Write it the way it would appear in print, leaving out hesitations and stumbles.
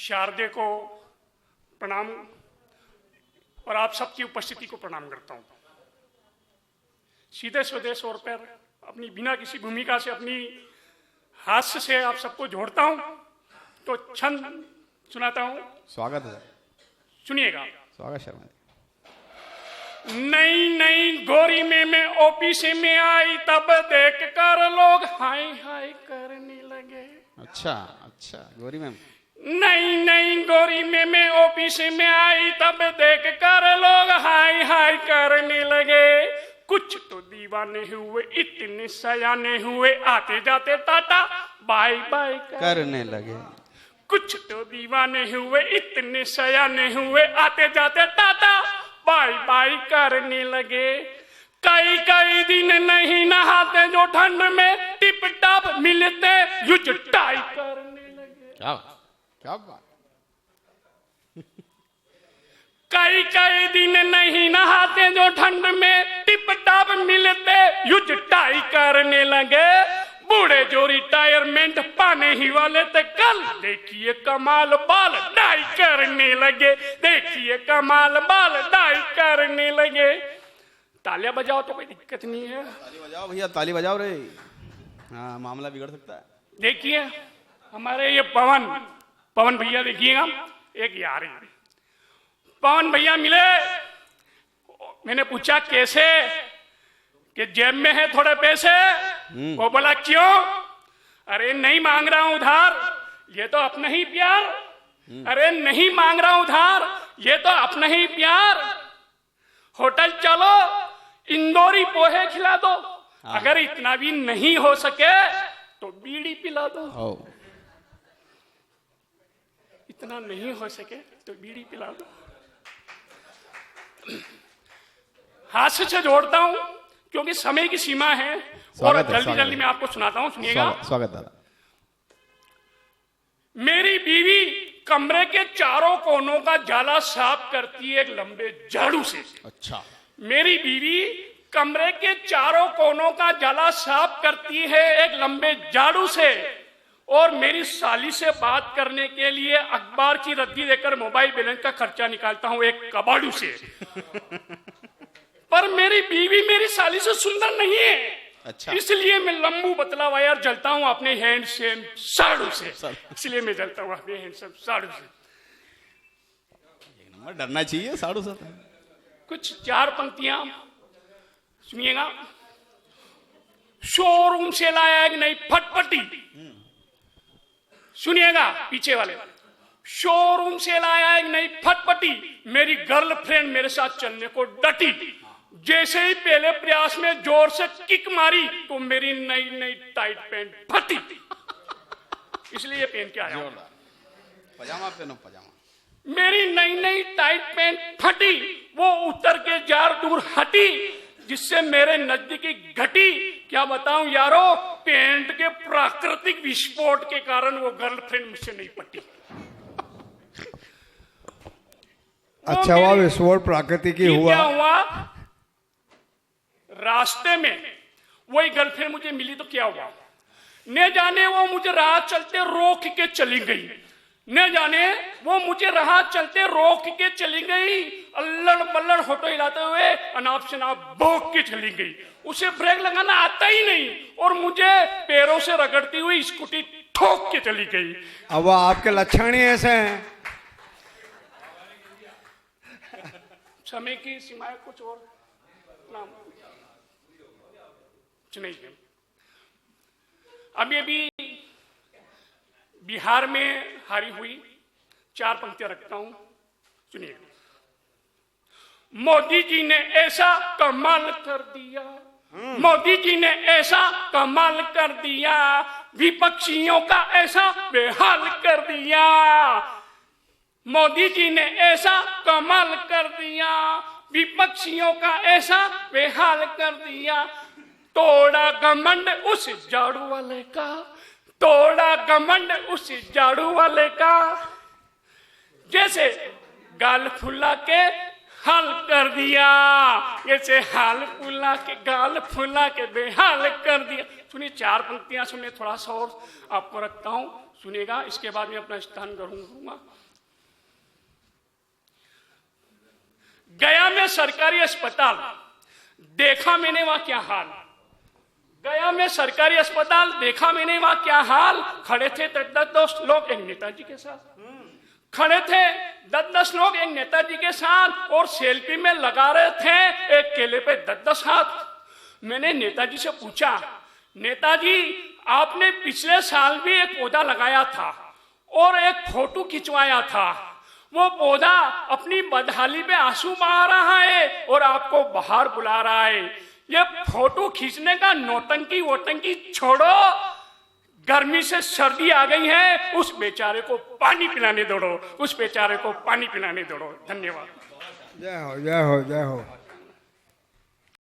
शारदे को प्रणाम और आप सबकी उपस्थिति को प्रणाम करता हूं। सीधे स्वदेश तौर पर अपनी बिना किसी भूमिका से अपनी हास्य से आप सबको जोड़ता हूं, तो छंद सुनाता हूं। स्वागत है, सुनिएगा। स्वागत शर्मा जी। नई नई गोरी में मैं ऑफिस में आई, तब देख कर लोग हाय हाय करने लगे। अच्छा अच्छा, गोरी मैम। नई नई गोरी में मैं ऑफिस में आई, तब देख कर लोग हाय हाय करने लगे। कुछ तो दीवाने हुए, इतने सयाने हुए, आते जाते टाटा बाय बाय करने लगे। कुछ तो दीवाने हुए, इतने सयाने हुए, आते जाते टाटा बाय बाय करने लगे। कई कई दिन नहीं नहाते जो ठंड में, टिप टाप मिलते यूज टाई करने लगे। क्या क्या बात। कई कई दिन नहीं नहाते जो ठंड में, टिप टाप मिलते यूज टाई करने लगे। बूढ़े जो रिटायरमेंट पाने ही वाले थे कल, देखिए कमाल बाल डाई करने लगे। देखिए कमाल बाल डाई करने लगे। तालियां बजाओ तो कोई दिक्कत नहीं है। ताली बजाओ भैया, ताली बजाओ रे। हाँ, मामला बिगड़ सकता है। देखिए हमारे ये पवन भैया, देखिएगा एक यार है। पवन भैया मिले, मैंने पूछा कैसे, कि जेब में है थोड़े पैसे। वो बोला क्यों? अरे नहीं मांग रहा हूं उधार, ये तो अपना ही प्यार। अरे नहीं मांग रहा हूं उधार, ये तो अपना ही प्यार। होटल चलो, इंदौरी पोहे खिला दो, अगर इतना भी नहीं हो सके तो बीड़ी पिला दो। इतना नहीं हो सके तो बीड़ी पिला दो। हास्य से जोड़ता हूं क्योंकि समय की सीमा है और जल्दी जल्दी मैं आपको सुनाता हूं, सुनिएगा। स्वागत दादा। मेरी बीवी कमरे के चारों कोनों का जाला साफ करती है एक लंबे झाड़ू से। अच्छा। मेरी बीवी कमरे के चारों कोनों का जाला साफ करती है एक लंबे झाड़ू से, और मेरी साली से बात करने के लिए अखबार की रद्दी देकर मोबाइल बैलेंस का खर्चा निकालता हूं एक कबाड़ू से। पर मेरी बीवी मेरी साली से सुंदर नहीं है। अच्छा। इसलिए मैं लंबू पतला वायर जलता हूं अपने हैंडसम साड़ू से। इसलिए मैं जलता हूं अपने हैंडसम साड़ू से। डरना चाहिए साड़ू से। कुछ चार पंक्तियां सुनिएगा। शोरूम से लाया एक नई फटफटी, सुनिएगा पीछे वाले। शोरूम से लाया एक नई फटफटी, मेरी गर्लफ्रेंड मेरे साथ चलने को डटी। जैसे ही पहले प्रयास में जोर से किक मारी तो मेरी नई नई टाइट पैंट फटी। इसलिए पहन के आया। पजामा पहनो, पजामा। मेरी नई नई टाइट पैंट फटी, वो उतर के जार दूर हटी, जिससे मेरे नजदीकी घटी। क्या बताऊं यारो, पैंट के प्राकृतिक विस्फोट के कारण वो गर्लफ्रेंड मुझसे नहीं पटी। अच्छा हुआ विस्फोट प्राकृतिक ही हुआ। क्या हुआ, रास्ते में वही गर्लफ्रेंड मुझे मिली तो क्या हुआ, न जाने वो मुझे राह चलते रोक के चली गई। न जाने वो मुझे राह चलते रोक के चली गई। अल्लड़ पल्लड़ होटो हिलाते हुए अनाप शनाप भोंक के चली गई। उसे ब्रेक लगाना आता ही नहीं और मुझे पैरों से रगड़ती हुई स्कूटी ठोक के चली गई। अब वो आपके लक्षण ही ऐसे हैं। समय की सीमाएं कुछ और नाम नहीं है। अभी बिहार में हारी हुई चार पंक्तियां रखता हूं, सुनिए। मोदी जी ने ऐसा कमाल कर दिया, मोदी जी ने ऐसा कमाल कर दिया, विपक्षियों का ऐसा बेहाल कर दिया। मोदी जी ने ऐसा कमाल कर दिया, विपक्षियों का ऐसा बेहाल कर दिया। तोड़ा घमंड उस झाड़ू वाले का, तोड़ा घमंड उस झाड़ू वाले का। जैसे गाल फुला के हाल कर दिया, जैसे हाल फुला के गाल फुला के बेहाल कर दिया। सुनिए चार पंक्तियां सुनिए, थोड़ा सा और आपको रखता हूं, सुनेगा, इसके बाद मैं अपना स्थान ग्रहण करूंगा। गया में सरकारी अस्पताल, देखा मैंने वहां क्या हाल। गया में सरकारी अस्पताल, देखा मैंने वहां क्या हाल। खड़े थे 10 लोग एक नेताजी के साथ, खड़े थे 10 लोग एक नेताजी के साथ और सेल्फी में लगा रहे थे एक केले पे 10 हाथ। मैंने नेताजी से पूछा, नेताजी आपने पिछले साल भी एक पौधा लगाया था और एक फोटो खिंचवाया था, वो पौधा अपनी बदहाली पे आंसू बहा रहा है और आपको बाहर बुला रहा है। ये फोटो खींचने का नौटंकी वोटंकी छोड़ो, गर्मी से सर्दी आ गई है, उस बेचारे को पानी पिलाने दौड़ो, उस बेचारे को पानी पिलाने दौड़ो। धन्यवाद। जय हो, जय हो, जय हो।